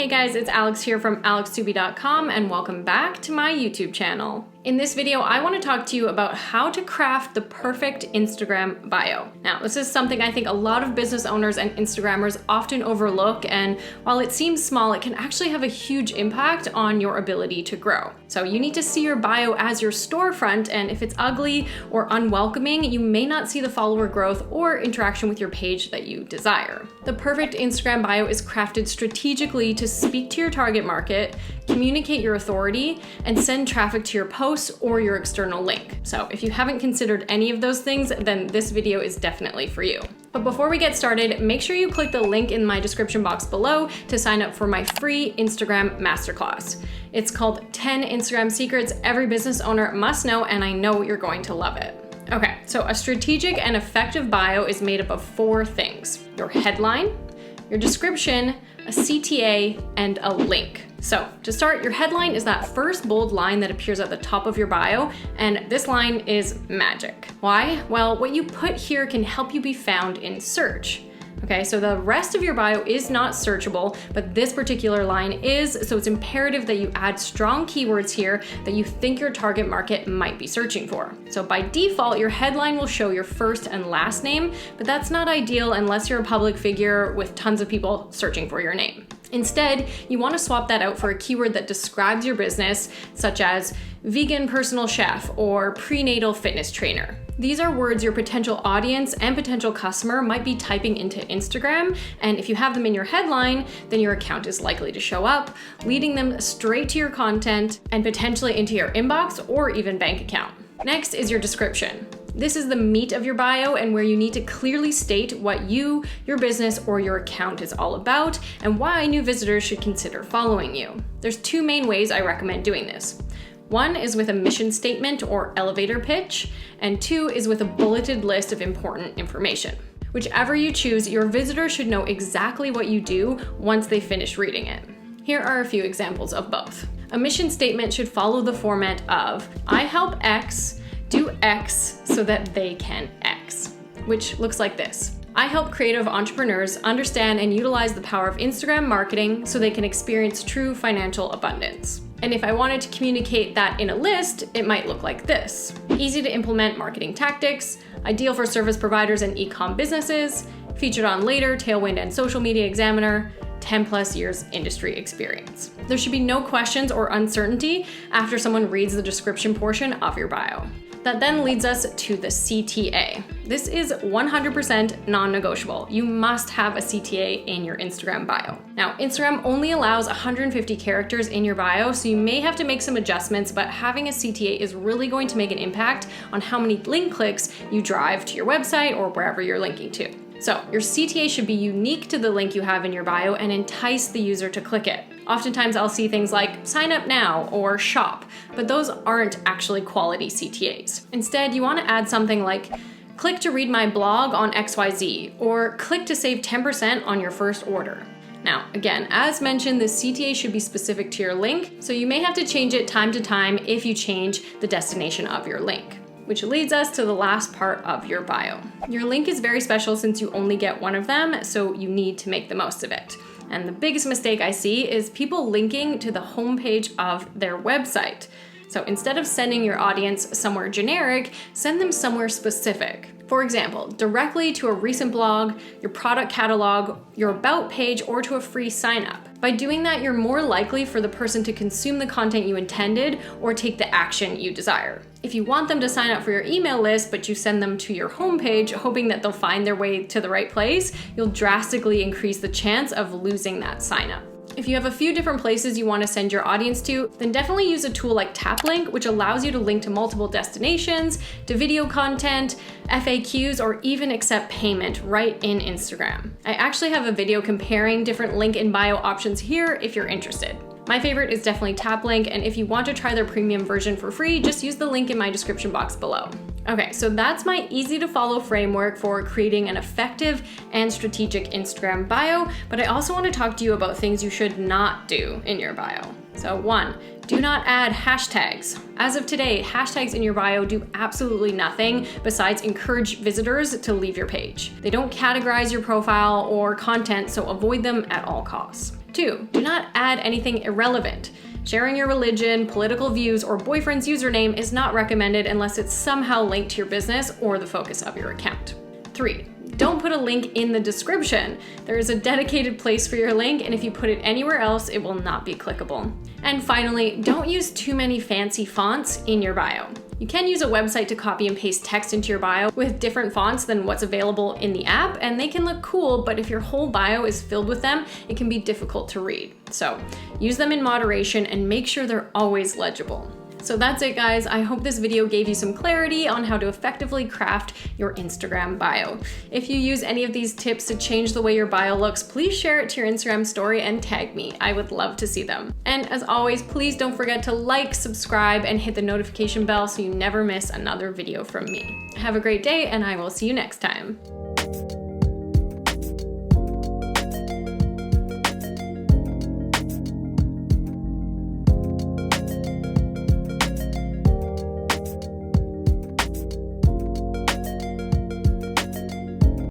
Hey guys, it's Alex here from alextubi.com and welcome back to my YouTube channel. In this video, I want to talk to you about how to craft the perfect Instagram bio. Now, this is something I think a lot of business owners and Instagrammers often overlook, and while it seems small, it can actually have a huge impact on your ability to grow. So you need to see your bio as your storefront, and if it's ugly or unwelcoming, you may not see the follower growth or interaction with your page that you desire. The perfect Instagram bio is crafted strategically to speak to your target market, communicate your authority, and send traffic to your posts or your external link. So if you haven't considered any of those things, then this video is definitely for you. But before we get started, make sure you click the link in my description box below to sign up for my free Instagram Masterclass. It's called 10 Instagram Secrets Every Business Owner Must Know, and I know you're going to love it. Okay, so a strategic and effective bio is made up of 4 things: your headline, your description, a CTA, and a link. So to start, your headline is that first bold line that appears at the top of your bio, and this line is magic. Why? Well, what you put here can help you be found in search. Okay, so the rest of your bio is not searchable, but this particular line is, so it's imperative that you add strong keywords here that you think your target market might be searching for. So by default, your headline will show your first and last name, but that's not ideal unless you're a public figure with tons of people searching for your name. Instead, you want to swap that out for a keyword that describes your business, such as vegan personal chef or prenatal fitness trainer. These are words your potential audience and potential customer might be typing into Instagram, and if you have them in your headline, then your account is likely to show up, leading them straight to your content and potentially into your inbox or even bank account. Next is your description. This is the meat of your bio and where you need to clearly state what you, your business, or your account is all about and why new visitors should consider following you. There's 2 main ways I recommend doing this. 1 is with a mission statement or elevator pitch, and 2 is with a bulleted list of important information. Whichever you choose, your visitors should know exactly what you do once they finish reading it. Here are a few examples of both. A mission statement should follow the format of, I help X do X so that they can X, which looks like this. I help creative entrepreneurs understand and utilize the power of Instagram marketing so they can experience true financial abundance. And if I wanted to communicate that in a list, it might look like this. Easy to implement marketing tactics, ideal for service providers and e-com businesses, featured on Later, Tailwind, and Social Media Examiner, 10+ years industry experience. There should be no questions or uncertainty after someone reads the description portion of your bio. That then leads us to the CTA. This is 100% non-negotiable. You must have a CTA in your Instagram bio. Now, Instagram only allows 150 characters in your bio, so you may have to make some adjustments, but having a CTA is really going to make an impact on how many link clicks you drive to your website or wherever you're linking to. So your CTA should be unique to the link you have in your bio and entice the user to click it. Oftentimes I'll see things like sign up now or shop, but those aren't actually quality CTAs. Instead, you want to add something like click to read my blog on XYZ or click to save 10% on your first order. Now, again, as mentioned, the CTA should be specific to your link, so you may have to change it time to time if you change the destination of your link. Which leads us to the last part of your bio. Your link is very special since you only get one of them, so you need to make the most of it. And the biggest mistake I see is people linking to the homepage of their website. So instead of sending your audience somewhere generic, send them somewhere specific. For example, directly to a recent blog, your product catalog, your about page, or to a free sign up. By doing that, you're more likely for the person to consume the content you intended or take the action you desire. If you want them to sign up for your email list, but you send them to your homepage hoping that they'll find their way to the right place, you'll drastically increase the chance of losing that sign up. If you have a few different places you want to send your audience to, then definitely use a tool like TapLink, which allows you to link to multiple destinations, to video content, FAQs, or even accept payment right in Instagram. I actually have a video comparing different link in bio options here if you're interested. My favorite is definitely TapLink, and if you want to try their premium version for free, just use the link in my description box below. Okay, so that's my easy to follow framework for creating an effective and strategic Instagram bio, but I also want to talk to you about things you should not do in your bio. So 1, do not add hashtags. As of today, hashtags in your bio do absolutely nothing besides encourage visitors to leave your page. They don't categorize your profile or content, so avoid them at all costs. 2, 2, do not add anything irrelevant. Sharing your religion, political views, or boyfriend's username is not recommended unless it's somehow linked to your business or the focus of your account. 3, don't put a link in the description. There is a dedicated place for your link, and if you put it anywhere else, it will not be clickable. And finally, don't use too many fancy fonts in your bio. You can use a website to copy and paste text into your bio with different fonts than what's available in the app, and they can look cool, but if your whole bio is filled with them, it can be difficult to read. So use them in moderation and make sure they're always legible. So that's it, guys. I hope this video gave you some clarity on how to effectively craft your Instagram bio. If you use any of these tips to change the way your bio looks, please share it to your Instagram story and tag me. I would love to see them. And as always, please don't forget to like, subscribe, and hit the notification bell so you never miss another video from me. Have a great day, and I will see you next time.